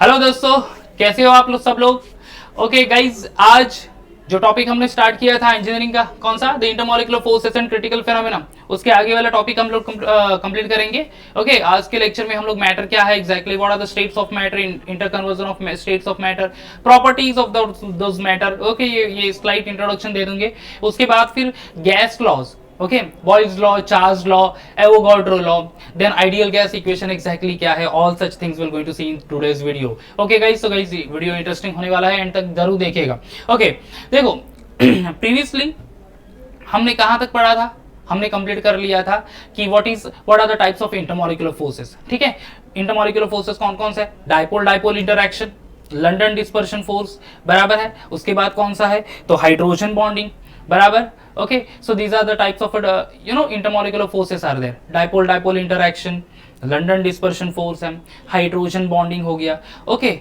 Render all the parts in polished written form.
Hello दोस्तों, कैसे हो आप लोग सब लोग। ओके गाइज, आज जो टॉपिक हमने स्टार्ट किया था इंजीनियरिंग का, कौन सा, the intermolecular forces and critical phenomena, उसके आगे वाला टॉपिक हम लोग कंप्लीट करेंगे। ओके, आज के लेक्चर में हम लोग मैटर क्या है exactly, what are the states of matter, inter conversion of states of matter, properties of those matter. Okay, ये स्लाइट इंट्रोडक्शन दे दूंगे। उसके बाद फिर gas laws, okay, Boyle's law, Charles law, Avogadro law, then ideal gas equation exactly क्या है, all such things will going to see in today's video. Okay guys, तो guys video interesting होने वाला है, एंड तक जरूर देखिएगा। ओके, देखो प्रीवियसली हमने कहां तक पढ़ा था, हमने कंप्लीट कर लिया था कि what are the types of intermolecular forces. ठीक है, इंटरमॉलिक्यूलर फोर्सेस कौन कौन से, dipole dipole interaction, London dispersion force, बराबर है। उसके बाद कौन सा है, तो हाइड्रोजन बॉन्डिंग, बराबर। Okay, so these are the types of intermolecular forces are there, dipole dipole interaction, London dispersion force है, हाइड्रोजन बॉन्डिंग हो गया। ओके,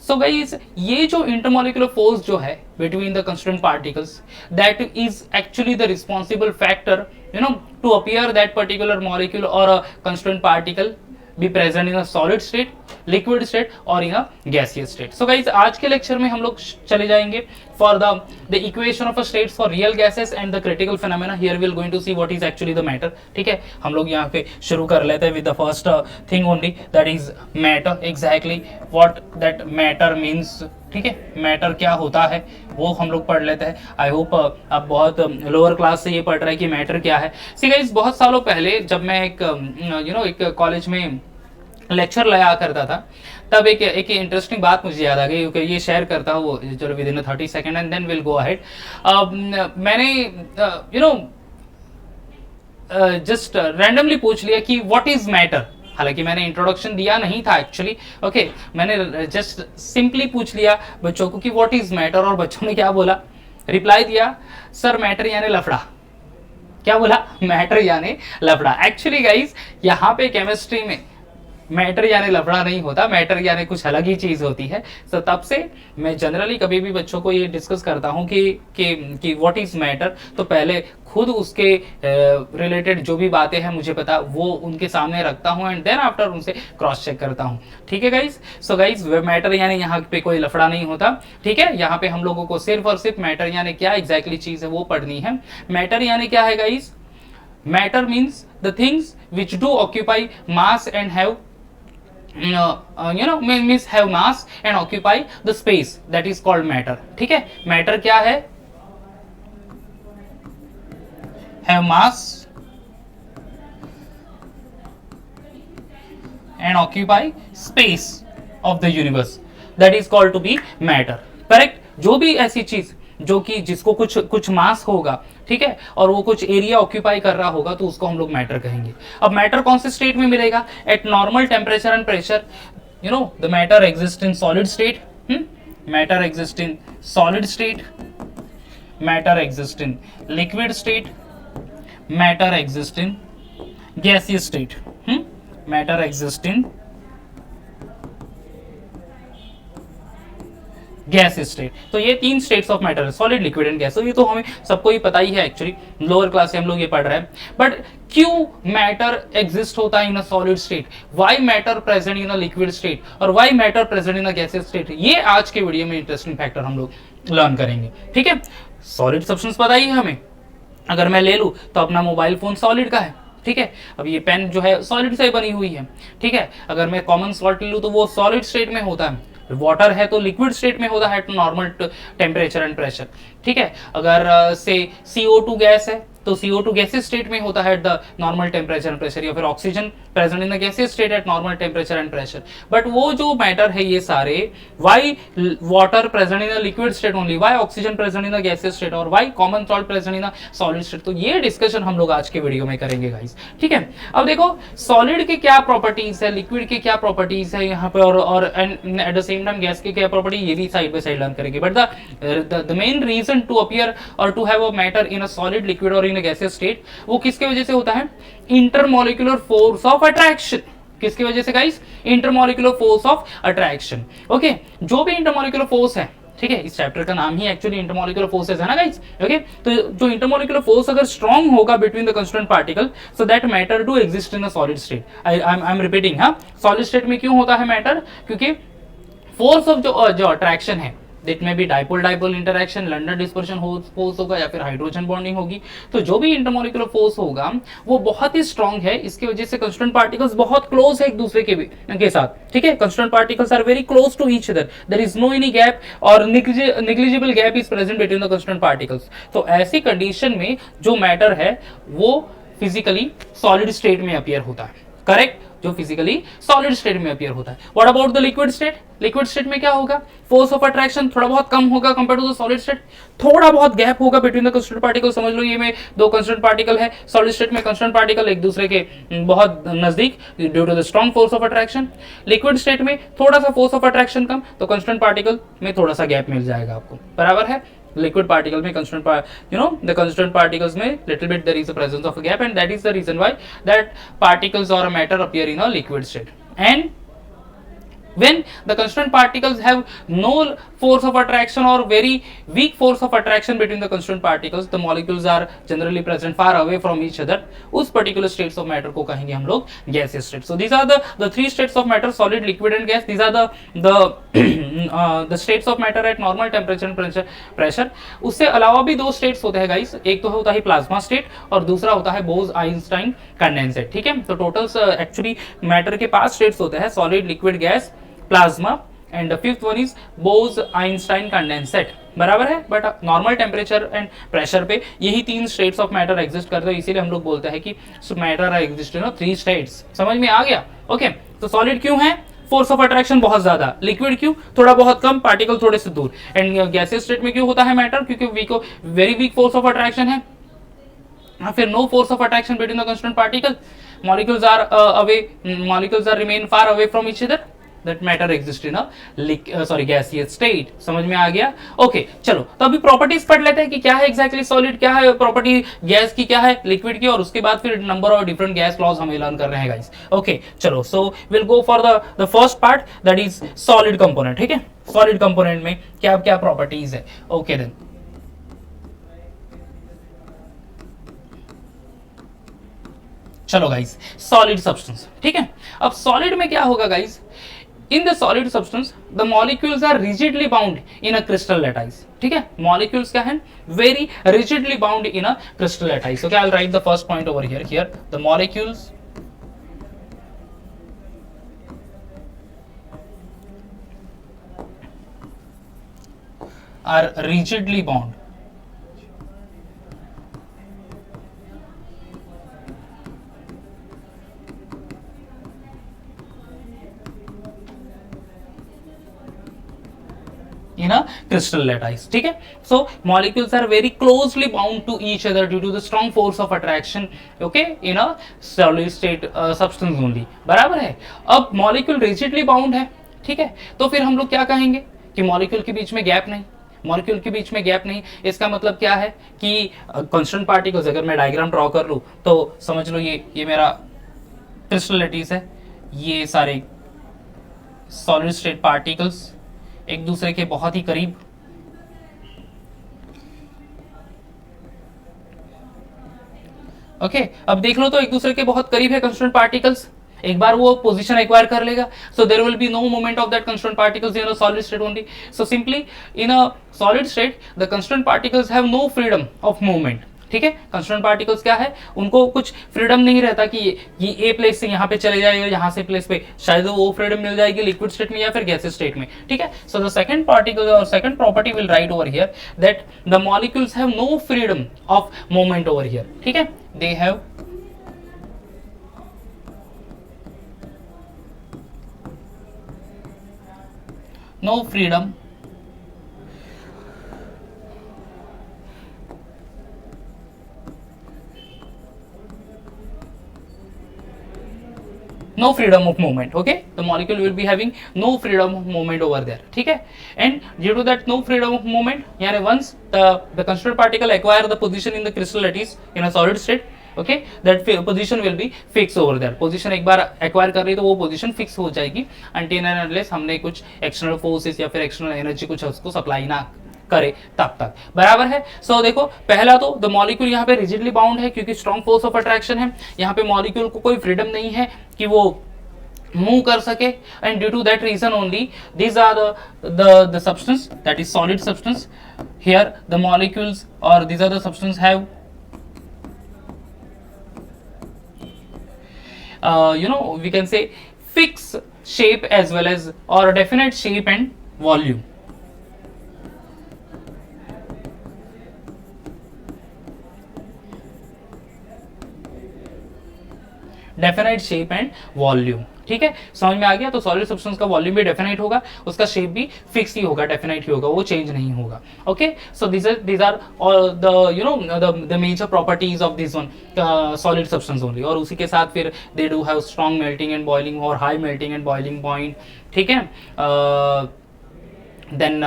सो गाइस ये जो इंटरमॉलिक्यूलर फोर्स जो है between the constituent particles, that is actually the responsible factor to appear that particular molecule और a constituent particle be present in a solid state, liquid state और in a gaseous state. So guys, आज के lecture में हम लोग चले जाएंगे for the equation of a states for real gases and the critical phenomena. Here we are going to see what is actually the matter. ठीक है, हम लोग यहाँ पे शुरू कर लेते हैं with the first thing only, that is matter. Exactly what that matter means. ठीक है, मैटर क्या होता है वो हम लोग पढ़ लेते हैं। आई होप आप बहुत लोअर क्लास से ये पढ़ रहे हैं कि मैटर क्या है। सी गाइस, बहुत सालों पहले जब मैं एक कॉलेज में लेक्चर लाया करता था, तब एक इंटरेस्टिंग बात मुझे याद आ गई, क्योंकि ये शेयर करता हूँ चलो within 30 second and then will go ahead. मैंने जस्ट रैंडमली पूछ लिया कि व्हाट इज मैटर। हालांकि मैंने इंट्रोडक्शन दिया नहीं था एक्चुअली। ओके, मैंने जस्ट सिंपली पूछ लिया बच्चों को कि व्हाट इज मैटर, और बच्चों ने क्या बोला, रिप्लाई दिया, सर मैटर यानी लफड़ा। क्या बोला, मैटर यानी लफड़ा। एक्चुअली गाइस, यहाँ पे केमिस्ट्री में मैटर यानी लफड़ा नहीं होता, मैटर यानी कुछ अलग ही चीज होती है। तो तब से मैं जनरली कभी भी बच्चों को ये डिस्कस करता हूँ कि व्हाट इज मैटर, तो पहले खुद उसके रिलेटेड जो भी बातें हैं मुझे पता, वो उनके सामने रखता हूँ एंड देन आफ्टर उनसे क्रॉस चेक करता हूँ। ठीक है गाइस, सो गाइस मैटर यानी यहाँ पे कोई लफड़ा नहीं होता। ठीक है, यहाँ पे हम लोगों को सिर्फ और सिर्फ मैटर यानी क्या एग्जैक्टली चीज है वो पढ़नी है। मैटर यानी क्या है guys, matter means the things which do occupy mass and have means have mass and occupy the space, that is called matter. ठीक है, मैटर क्या है, have mass and occupy space of the universe, that is called to be matter. Correct, जो भी ऐसी चीज जो कि जिसको कुछ मास होगा, ठीक है, और वो कुछ एरिया ऑक्यूपाई कर रहा होगा, तो उसको हम लोग मैटर कहेंगे। अब मैटर कौन से स्टेट में मिलेगा, eight normal temperature and pressure. The matter exist in solid state, matter exist in solid state, matter exist in liquid state, matter exist in gaseous state, matter exist in gas state. तो ये तीन states of matter है, solid, liquid and gas. तो ये तो हमें सबको ही पता ही है, एक्चुअली लोअर क्लास से हम लोग ये पढ़ रहे हैं। बट क्यों मैटर एग्जिस्ट होता है in a solid state, why matter present in a liquid state, और why matter present in a gaseous state, ये आज के वीडियो में इंटरेस्टिंग फैक्टर हम लोग लर्न करेंगे। ठीक है, सॉलिड सब्सटेंस पता ही है हमें, अगर मैं ले लूं तो अपना मोबाइल फोन सॉलिड का है। ठीक है, अब ये पेन जो है सॉलिड से बनी हुई है। ठीक है, अगर मैं कॉमन सॉल्ट लूं तो वो सॉलिड स्टेट में होता है, वाटर है तो लिक्विड स्टेट में होता है eight normal temperature and pressure. ठीक है, अगर से CO2 गैस है तो CO2 गैसियस स्टेट में होता है at the normal temperature and pressure, या फिर oxygen present in the gaseous state at normal temperature and pressure. But वो जो मैटर है ये सारे, why water present in the liquid state only, why oxygen present in the gaseous state, और why common salt present in the solid state, तो ये discussion हम लोग आज के वीडियो में करेंगे गाइस। ठीक है, अब देखो सॉलिड के क्या प्रॉपर्टीज है, लिक्विड के क्या प्रॉपर्टीज है यहाँ पे, और at the same time gas के क्या प्रॉपर्टी, ये भी साइड बाय साइड लर्न करेंगे। But the main reason to appear और to have a matter in a solid, liquid और इन अ गैसियस स्टेट, वो किसके वजह से होता है, इंटरमॉलिक्यूलर फोर्स ऑफ अट्रैक्शन। किसकी वजह से guys, intermolecular force of attraction. Okay, जो भी इंटरमॉलिक्यूलर फोर्स है, ठीक है, इस चैप्टर का नाम ही एक्चुअली इंटरमॉलिक्यूलर फोर्सेस है ना गाइस। ओके, तो जो इंटरमॉलिक्यूलर फोर्स अगर स्ट्रांग होगा between the constituent particle, so that matter do exist in a solid state. I am repeating, हाँ, सॉलिड स्टेट में क्यों होता है मैटर, क्योंकि फोर्स ऑफ जो अट्रैक्शन है दैट में भी dipole dipole interaction, London dispersion force होगा या फिर हाइड्रोजन बॉन्डिंग होगी। तो जो भी इंटरमोलिकुलर फोर्स होगा वो बहुत ही स्ट्रांग है, इसकी वजह से कंस्टिट्यूएंट पार्टिकल्स बहुत क्लोज है एक दूसरे के साथ, ठीक है। Constituent particles are very close to each other, there is no any gap और negligible gap is present between the constituent particles. तो ऐसी कंडीशन में जो मैटर है वो फिजिकली सॉलिड स्टेट में अपीयर होता है, करेक्ट, जो फिजिकली सॉलिड स्टेट में अपीयर होता है। What about the liquid state? Liquid state में क्या होगा? फोर्स ऑफ अट्रैक्शन थोड़ा बहुत कम होगा compare to the solid state, थोड़ा बहुत गैप होगा बिटवीन द कंस्टिट्यूएंट पार्टिकल। समझ लो ये में दो कंस्टिट्यूएंट पार्टिकल है, सॉलिड स्टेट में कंस्टिट्यूएंट पार्टिकल एक दूसरे के बहुत नजदीक due to the strong force of attraction. Liquid state में थोड़ा सा फोर्स ऑफ अट्रैक्शन कम, तो कंस्टिट्यूएंट पार्टिकल में थोड़ा सा गैप मिल जाएगा आपको, बराबर है। लिक्विड पार्टिकल में the constituent particles में little bit there is a presence of a gap, and that is the reason why that particles or a matter appear in a liquid state. And when the constituent particles have no force of attraction or very weak force of attraction between the constituent particles, the molecules are generally present far away from each other, उस particular states of matter को कहेंगे हम लोग gaseous states. So these are the three states of matter, solid, liquid and gas. These are the states of matter at normal temperature and pressure. उससे अलावा भी दो states होते हैं guys, एक तो होता है plasma state और दूसरा होता है Bose-Einstein condensate, ठीक है। तो टोटल एक्चुअली मैटर के 5 states होते हैं, solid, liquid, gas, plasma and the fifth one is Bose Einstein condensate, बराबर है। But normal temperature and pressure पे यही 3 स्टेट्स ऑफ मैटर एग्जिस्ट करते हैं, इसीलिए हम लोग बोलते हैं कि मैटर एग्जिस्ट इन 3 स्टेट्स। समझ में आ गया? ओके, तो सॉलिड क्यों है? फोर्स ऑफ अट्रैक्शन बहुत ज्यादा। लिक्विड क्यों? थोड़ा बहुत कम, पार्टिकल थोड़े से दूर। एंड गैसियस स्टेट में क्यों होता है मैटर? क्योंकि very weak force of attraction है, फिर no force of attraction between the constituent particle, molecules are remain far away from each other, that matter exists in a gaseous state। समझ में आ गया? ओके, चलो तो अभी प्रॉपर्टीज पढ़ लेते हैं कि क्या है एग्जैक्टली सॉलिड, क्या है प्रॉपर्टी गैस की, क्या है लिक्विड की, और उसके बाद फिर number of different gas laws हमें लर्न कर रहे हैं गाइस। ओके चलो, so will go for the first part that is solid component, ठीक है। सॉलिड कंपोनेंट में क्या क्या प्रॉपर्टीज है? ओके देन चलो गाइस, सॉलिड सब्सटेंस, ठीक है। अब सॉलिड में क्या होगा guys? In the solid substance, the molecules are rigidly bound in a crystal lattice. ठीक है, molecules क्या हैं? Very rigidly bound in a crystal lattice. Okay, I'll write the first point over here. Here, the molecules are rigidly bound. In a crystal lattice, ठीक है। So molecules are very closely bound to each other due to the strong force of attraction, okay, in a solid state substance only, बराबर है। अब molecule rigidly bound है, ठीक है, तो फिर हम लोग क्या कहेंगे कि molecule के बीच में गैप नहीं, मॉलिक्यूल के बीच में गैप नहीं। इसका मतलब क्या है कि कांस्टेंट पार्टिकल्स, अगर मैं डायग्राम ड्रॉ कर लूं तो समझ लो ये मेरा क्रिस्टल लैटिस है, ये सारे सॉलिड स्टेट पार्टिकल्स एक दूसरे के बहुत ही करीब, ओके। अब देख लो तो एक दूसरे के बहुत करीब है कंस्टिट्यूएंट पार्टिकल्स, एक बार वो पोजीशन एक्वायर कर लेगा, so there will be no movement of that constituent particles in a solid state only. So simply in a solid state the constituent particles have no freedom of movement, ठीक है। Constituent particles क्या है, उनको कुछ freedom नहीं रहता कि ये ए प्लेस से यहाँ पे चले जाएगा, यहाँ से प्लेस पे, शायद वो फ्रीडम मिल जाएगी लिक्विड स्टेट में या फिर गैसेस स्टेट में, ठीक है। सो द सेकंड पार्टिकल और second property will write over here that the molecules have no freedom of movement over here, ठीक है। They have no freedom no freedom of movement, okay, the molecule will be having no freedom of movement over there, ठीक है। and due to that no freedom of movement, यानी once the constituent particle acquire the position in the crystal lattice in a solid state, okay, that position will be fixed over there। position एक बार acquire कर रही तो वो position fix हो जाएगी until and unless हमने कुछ external forces या फिर external energy कुछ उसको सप्लाई ना करे तब तक, बराबर है। सो देखो, पहला तो द मॉलिक्यूल यहाँ पे रिजिडली बाउंड है क्योंकि स्ट्रॉन्ग फोर्स ऑफ अट्रैक्शन है। यहाँ पे मॉलिक्यूल को कोई फ्रीडम नहीं है कि वो मूव कर सके, and due to that reason only these are the substance that is solid substance. Here the molecules or these are the substance have we can say fixed shape as well as or a definite shape and volume. Definite shape and volume, ठीक है, समझ में आ गया। तो solid substance का volume भी definite होगा, उसका शेप भी फिक्स ही होगा, डेफिनेट ही होगा, वो चेंज नहीं होगा। Okay, so these are all the major properties of this one solid substance only। और उसी के साथ फिर they do have strong melting and boiling और high melting and boiling point, ठीक है। देन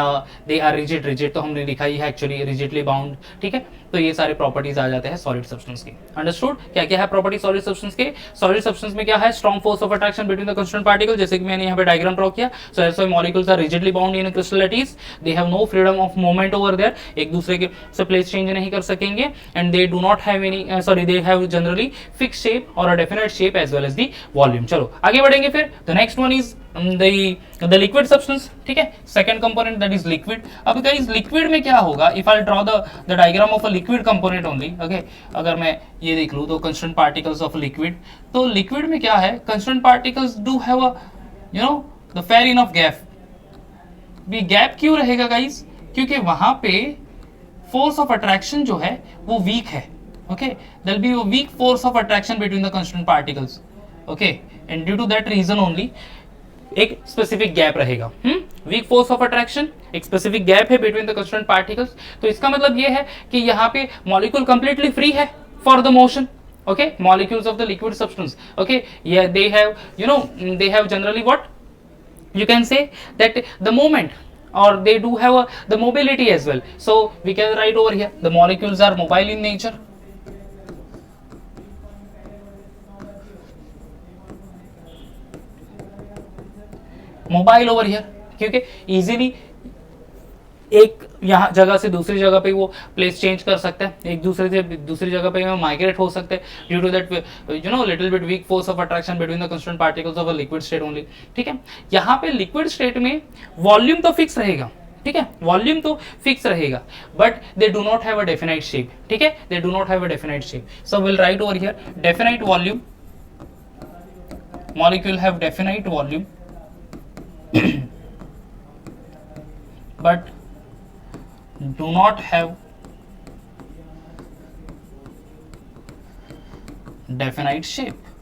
दे आर रिजिड तो हमने लिखा ही है एक्चुअली, रिजिडली बाउंड, ठीक है। तो ये सारे प्रॉपर्टीज आ जाते हैं सॉलिड सब्सटेंस की। अंडरस्टूड? क्या क्या है प्रॉपर्टी सॉलिड सब्सटेंस के? सॉलिड सब्सटेंस में क्या है? Strong force of attraction between the constant particle, जैसे कि मैंने यहाँ पे डायग्राम ड्रॉ किया। So that's why molecules are rigidly bound in crystal lattice, they have no freedom of movement over there, एक दूसरे के से प्लेस चेंज नहीं कर सकेंगे, and they do not have any they have generally fix shape और a definite shape as well as the volume. चलो आगे बढ़ेंगे फिर। The next one is the liquid substance, ठीक है, second component that is liquid। अब guys liquid में क्या होगा? if I'll draw the diagram of a liquid component only, okay, अगर मैं ये देख लूँ तो constant particles of liquid, तो liquid में क्या है? constant particles do have a the fair enough gap। भी गैप क्यों रहेगा गाइस? क्योंकि वहां पे force of attraction जो है वो weak है, okay, there'll be a weak force of attraction between the constant particles, okay, and due to that reason only एक स्पेसिफिक गैप रहेगा। वीक फोर्स ऑफ अट्रैक्शन, एक स्पेसिफिक गैप है between the constant particles. तो इसका मतलब ये है कि यहाँ पे मॉलिक्यूल कंप्लीटली फ्री है for the motion. Okay, molecules of the liquid substance, okay, they have generally what you can say that the moment or they do have the mobility as well. So we can write over here the molecules are mobile in nature। Mobile over here, क्योंकि easily एक यहाँ जगह से दूसरी जगह पे वो place change कर सकते हैं, एक दूसरे से दूसरी जगह पे माइग्रेट हो सकते हैं due to that little bit weak force of attraction between the constant particles of a liquid state only. ठीक है, यहाँ पे लिक्विड स्टेट में वॉल्यूम तो फिक्स रहेगा, ठीक है, वॉल्यूम तो फिक्स रहेगा, but they do not have a definite shape. ठीक है, they do not have a definite shape. So will write over here definite volume, molecule have definite volume but do not have definite shape,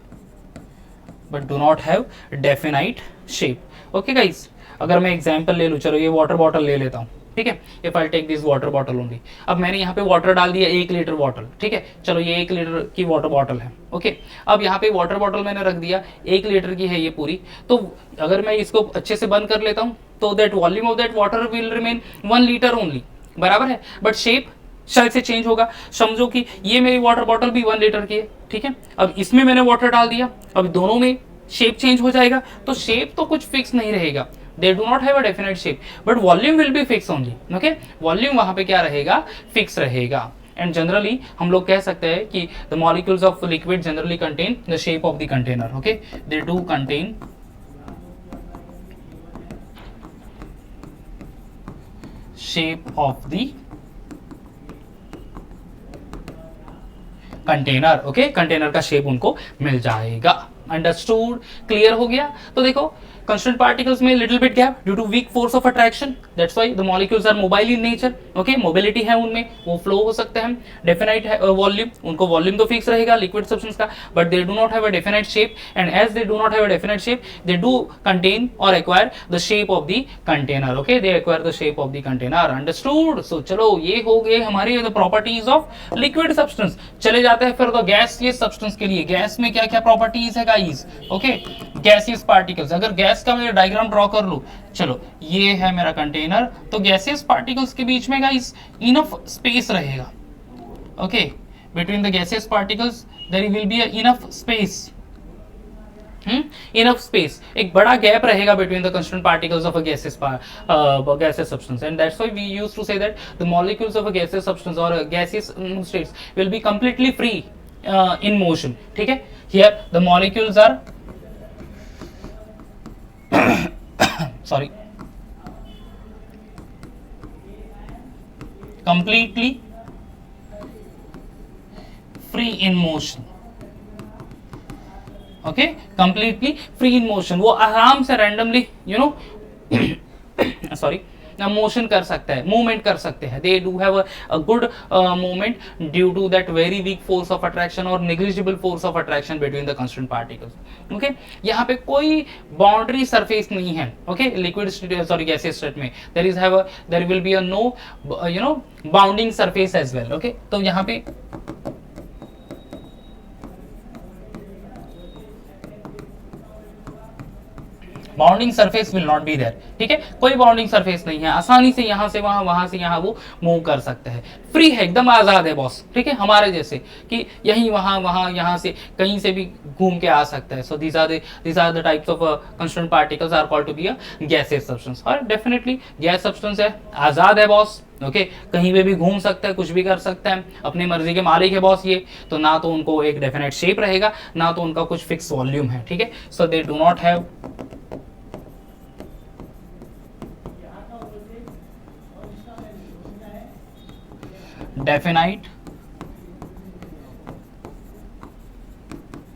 but do not have definite shape। okay guys, अगर मैं example ले लूं, चलो ये water bottle ले लेता हूं, ठीक है, if I take this water bottle only. अब मैंने यहाँ पे वाटर डाल दिया 1 लीटर वाटर, ठीक है, चलो ये 1 लीटर की वाटर बॉटल है। ओके, अब यहाँ पे वाटर बॉटल मैंने रख दिया 1 लीटर की है ये पूरी, तो अगर मैं इसको अच्छे से बंद कर लेता हूँ तो that volume of that water will remain 1 litre only, बराबर है, बट शेप शायद से चेंज होगा। समझो कि ये मेरी वाटर बॉटल भी 1 लीटर की है, ठीक है, अब इसमें मैंने वाटर डाल दिया, अब दोनों में शेप चेंज हो जाएगा, तो शेप तो कुछ फिक्स नहीं रहेगा, they do not have a definite shape, but volume will be fixed only। okay, volume वहां पे क्या रहेगा? फिक्स रहेगा। and generally हम लोग कह सकते हैं कि the molecules of liquid generally contain the shape of the container। okay, they do contain shape of the container. Okay, container का शेप उनको मिल जाएगा। अंडरस्टूड? क्लियर हो गया? तो देखो constant particles में little bit gap due to weak force of attraction, that's why the molecules are mobile in nature। okay, mobility है उनमें, वो flow हो सकते हैं। definite volume, उनको volume तो fix रहेगा liquid substance का, but they do not have a definite shape, and as they do not have a definite shape, they do contain or acquire the shape of the container। okay, they acquire the shape of the container। understood? so चलो ये हो गए हमारे the properties of liquid substance। चले जाते हैं फिर तो gaseous substance के लिए। गैस में क्या क्या properties है guys? okay, gaseous particles, अगर गैस का मैं डायग्राम ड्रॉ कर लूं, चलो ये है मेरा कंटेनर, तो गैसियस पार्टिकल्स के बीच में गाइस इनफ स्पेस रहेगा। Okay, between the gaseous particles there will be enough space, enough space, एक बड़ा गैप रहेगा between the constant particles of a gaseous substance, and that's why we used to say that the molecules of a gaseous substance or a gaseous states will be completely free in motion। ठीक है, here the molecules are sorry, completely free in motion. Okay, completely free in motion, वो आराम से randomly you know sorry motion कर सकता है, movement कर सकते हैं. They do have a good movement due to that very weak force of attraction और negligible force of attraction between the constant particles. Okay, यहाँ पे कोई बाउंड्री सरफेस नहीं है. Okay, liquid sorry gaseous state में there will be a no you know bounding surface as well. Okay, तो यहाँ पे bounding surface will not be there. ठीक है, कोई बाउंडिंग सरफेस नहीं है, आसानी से यहां से वहां, वहां से यहां वो मूव कर सकते हैं. फ्री है, एकदम आजाद है बॉस. ठीक है, हमारे जैसे कि यहीं वहां वहां यहां से कहीं से भी घूम के आ सकता है. So these are the types of constant particles are called to be a gaseous substance. और डेफिनेटली गैस सब्सटेंस है, आजाद है बॉस. ओके, कहीं पे भी घूम सकता है, कुछ भी कर सकता है, अपनी मर्जी के मालिक है बॉस ये. तो ना तो उनको एक डेफिनेट शेप रहेगा, ना तो उनका कुछ फिक्स वॉल्यूम है. ठीक है, so they do not have definite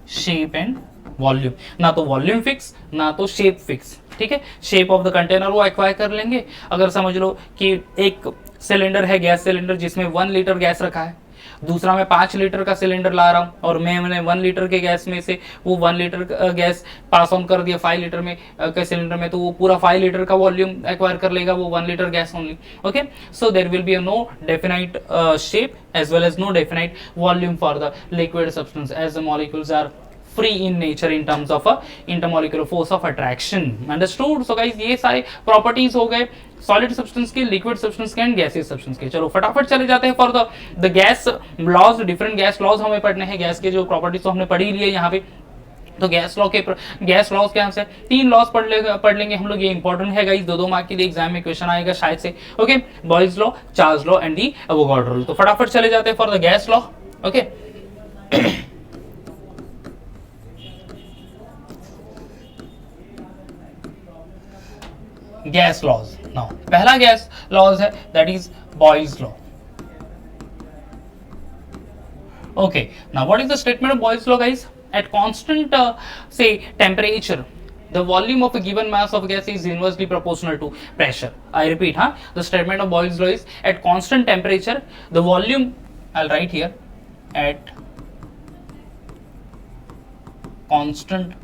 shape and volume. ना तो वॉल्यूम फिक्स, ना तो शेप फिक्स. ठीक है, शेप ऑफ द कंटेनर वो एक्वायर कर लेंगे. अगर समझ लो कि एक सिलेंडर है, गैस सिलेंडर, जिसमें 1 लीटर गैस रखा है, दूसरा मैं 5 लीटर का सिलेंडर ला रहा हूँ और मैंने 1 लीटर के गैस में से वो 1 लीटर गैस पास ऑन कर दिया 5 लीटर में के सिलेंडर में, तो वो पूरा 5 लीटर का वॉल्यूम एक्वायर कर लेगा, वो 1 litre gas only. Okay, so there will be a no definite shape as well as no definite volume for the liquid substance as the molecules are free in nature in terms of a intermolecular force of attraction. Understood? So guys, ये सारे properties हो गए solid substance के, liquid substance के and gaseous substance के. चलो फटाफट चले जाते हैं for the gas laws. Different gas laws हमें पढ़ने हैं. गैस के जो प्रॉपर्टीज तो हमने पढ़ी लिए यहाँ पे. तो गैस लॉज के यहाँ से 3 लॉज पढ़ लेंगे हम लोग. ये इंपॉर्टेंट है गाइस, 2 मार्क के लिए एग्जाम में क्वेश्चन आएगा शायद से. Okay, Boyle's law, Charles law and the Avogadro law. तो फटाफट चले जाते हैं for the gas law. Okay, gas laws. Now पहला गैस लॉज है that is Boyle's law. Okay, now what is the statement of Boyle's law guys? At constant say temperature, the volume of a given mass of gas is inversely proportional to pressure. I repeat, the statement of Boyle's law is at constant temperature the volume, I'll write here, at constant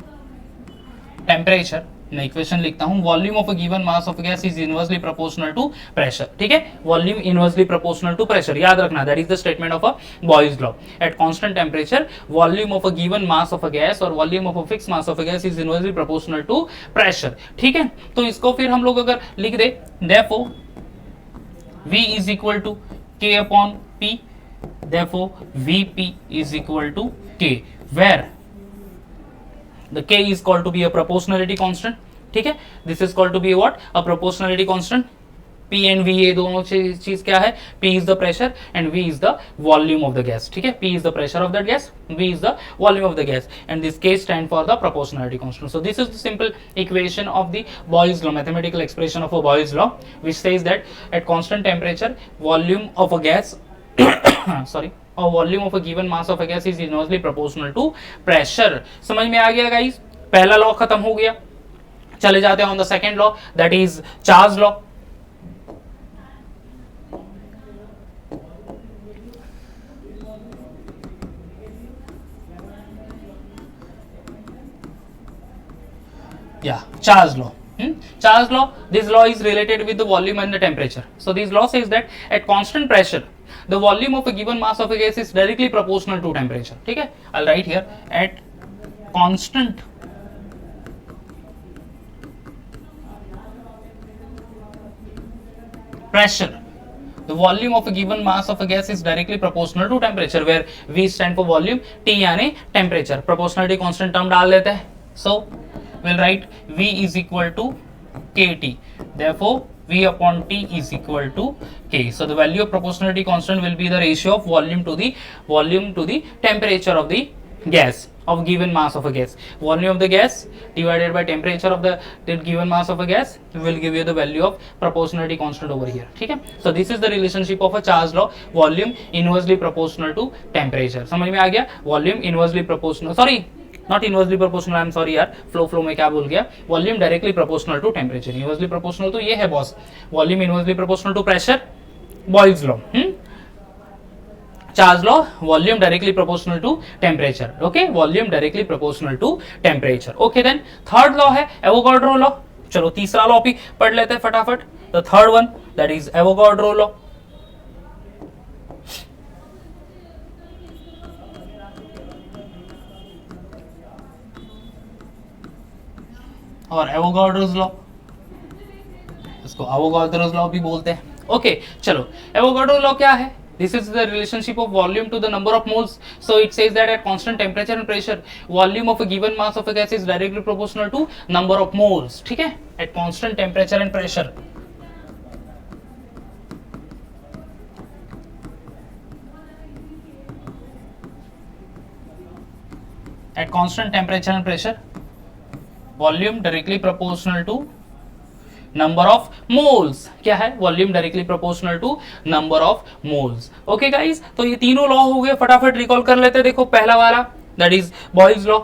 temperature, मैं equation लिखता हूं, volume of a given mass of gas is inversely proportional to pressure. ठीक है, volume inversely proportional to pressure, याद रखना. That is the statement of a Boyle's law. At constant temperature volume of a given mass of a gas और volume of a fix mass of a gas is inversely proportional to pressure. ठीक है, तो इसको फिर हम लोग अगर लिख दे, therefore V is equal to K upon P, therefore Vp is equal to K, where the K is called to be a proportionality constant. ठीक है, this is called to be what? A proportionality constant. P and V ये दोनों चीज क्या है? P is the pressure and V is the volume of the gas. ठीक है, P is the pressure of that gas, V is the volume of the gas, and this K stand for the proportionality constant. So this is the simple equation of the Boyle's law, mathematical expression of a Boyle's law, which says that at constant temperature, volume of a gas sorry, or volume of a given mass of a gas is inversely proportional to pressure. समझ में आ गया guys? पहला law खत्म हो गया. चले जाते हैं on the second law, that is Charles law. Charles law. Charles law, this law is related with the volume and the temperature. So this law says that at constant pressure the volume of a given mass of a gas is directly proportional to temperature. ठीक है, I'll write here at constant pressure the volume of a given mass of a gas is directly proportional to temperature, where V stand for volume, T यानी temperature. proportionality constant term डाल लेते हैं. So we'll write V is equal to KT, therefore V upon T is equal to K. So the value of proportionality constant will be the ratio of volume to the temperature of the gas. of given mass of a gas. Volume of the gas divided by temperature of the given mass of a gas will give you the value of proportionality constant over here. ठीक है, so this is the relationship of a Charles law. Volume inversely proportional to temperature. समझ में आ गया? Volume inversely proportional, sorry not inversely proportional, I am sorry यार, flow में क्या बोल गया, volume directly proportional to temperature. Inversely proportional तो ये है boss, volume inversely proportional to pressure, Boyle's law. Charles law, volume directly proportional to temperature. Okay, volume directly proportional to temperature. Okay, then third law है Avogadro law. चलो तीसरा law भी पढ़ लेते हैं फटाफट. The third one, that is Avogadro law. और Avogadro's law, इसको Avogadro's law भी बोलते हैं. Okay, चलो Avogadro law क्या है? This is the relationship of volume to the number of moles. So it says that at constant temperature and pressure, volume of a given mass of a gas is directly proportional to number of moles. ठीक है? At constant temperature and pressure. At constant temperature and pressure, volume directly proportional to number of moles. क्या है? Volume directly proportional to number of moles. Okay guys, तो ये तीनों law हो गए, फटाफट रिकॉल कर लेते हैं. देखो पहला वाला that is Boyle's law,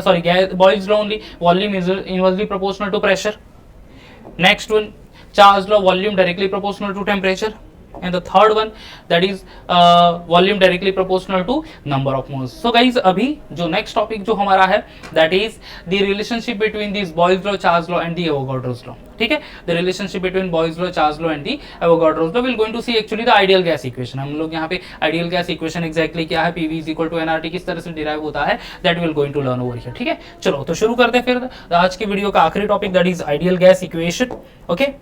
sorry Boyle's law only, volume is inversely proportional to pressure. Next one Charles law, volume directly proportional to temperature. and the third one that is volume directly proportional to number of moles. So guys, अभी जो next topic जो हमारा है that is the relationship between this Boyle's law, Charles law and the Avogadro's law. ठीक है, the relationship between Boyle's law, Charles law and the Avogadro's law. We're going to see actually the ideal gas equation. हम लोग यहाँ पे ideal gas equation exactly क्या है, PV is equal to nRT किस तरह से derive होता है, that we're going to learn over here. ठीक है, चलो तो शुरू करते हैं फिर आज की वीडियो का आखिरी topic that is ideal gas equation. Okay.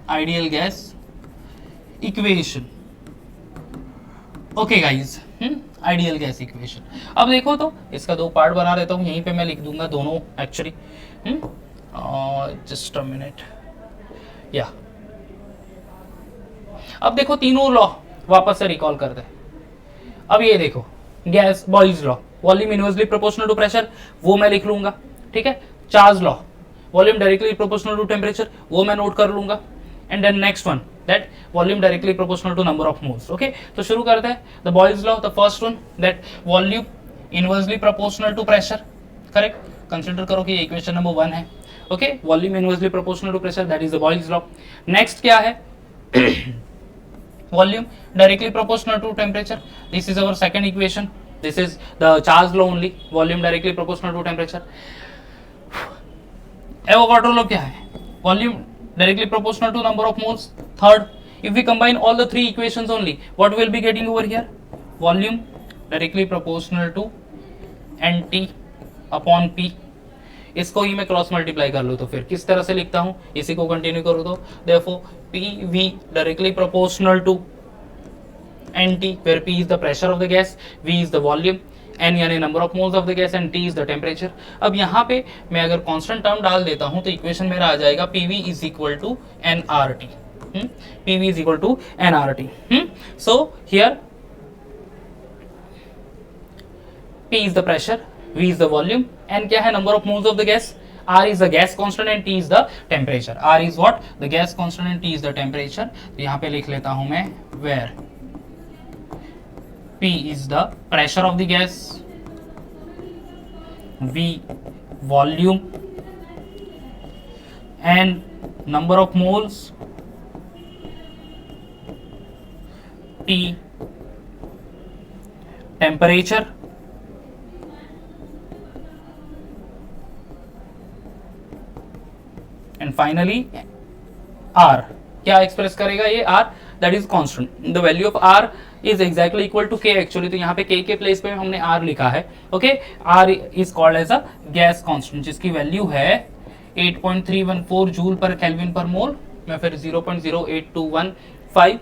Ideal gas equation. Okay guys, ideal gas equation. अब देखो तो इसका दो पार्ट बना देता हूँ, यहीं पे मैं लिख दूंगा दोनों एक्चुअली. Just a minute. या अब देखो तीनों लॉ वापस से रिकॉल करते हैं. अब ये देखो gas Boyle's law, volume inversely proportional to pressure, वो मैं लिख लूंगा. ठीक है. Charles law, volume directly proportional to temperature, वो मैं नोट कर लूंगा. And then next one that volume directly proportional to number of moles. Okay, तो शुरू करते हैं. The Boyle's law, the first one that volume inversely proportional to pressure. Correct. Consider करो कि equation number 1 है. Okay, volume inversely proportional to pressure, that is the Boyle's law. Next क्या है? Volume directly proportional to temperature. This is our second equation. This is the Charles law only. Volume directly proportional to temperature. Avogadro law क्या है? Volume directly proportional to number of moles. Third, if we combine all the three equations only, what we'll be getting over here? Volume directly proportional to NT upon P. इसको ही मैं cross multiply कर लूँ तो फिर किस तरह से लिखता हूँ, इसी को कंटिन्यू करूँ तो therefore PV directly proportional to NT, where P is the pressure of the gas, V is the volume, N यानी number of moles of the gas and T is the temperature. अब यहाँ पे मैं अगर constant term डाल देता हूँ तो इक्वेशन मेरा आ जाएगा PV is equal to nRT. PV is equal to nRT. So here P is the pressure, V is the volume, N क्या है, number of moles of the gas, R is the gas constant and T is the temperature. R is what? The gas constant and T is the temperature. तो यहाँ पे लिख लेता हूँ मैं where P is the pressure of the gas, V volume and number of moles, T temperature, and finally R. क्या express करेगा ये R? That is constant. The value of R is exactly equal to K actually. तो यहाँ पे K के place पे हमने R लिखा है. Okay, R is called as a gas constant जिसकी वैल्यू है 8.314 जूल पर केल्विन पर मोल. मैं फिर 0.08215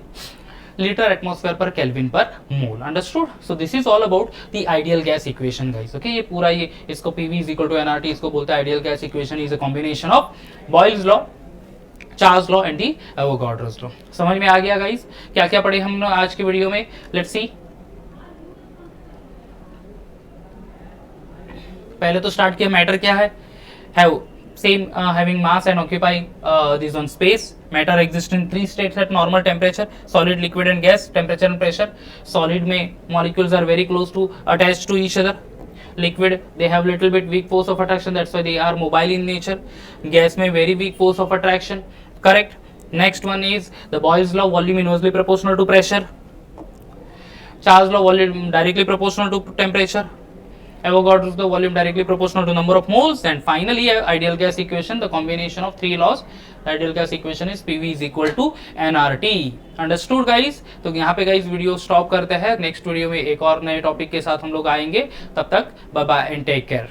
litre atmosphere per kelvin per mole. Understood? So this is all about the ideal gas equation guys. Okay, ये पूरा ये इसको PV is equal to NRT इसको बोलते हैं ideal gas equation is a combination of Boyle's law, Charles law and the Avogadro's law. समझ में आ गया गाइस क्या क्या पढ़े हम आज की वीडियो में? Let's see. पहले तो स्टार्ट किया मैटर क्या है, have same having mass and occupying this one space. Matter exists in three states at normal temperature: solid, liquid and gas, temperature and pressure. Solid में molecules are very close to attached to each other. Liquid they have little bit weak force of attraction, that's why they are mobile in nature. Gas में very weak force of attraction. Correct. Next one is the Boyle's law, volume inversely proportional to pressure. Charles law, volume directly proportional to temperature. Avogadro's the volume directly proportional to number of moles. And finally ideal gas equation, the combination of three laws. The ideal gas equation is PV is equal to nRT. Understood guys? तो यहाँ पे guys video stop करते हैं, next video में एक और नए topic के साथ हम लोग आएंगे, तब तक bye bye and take care.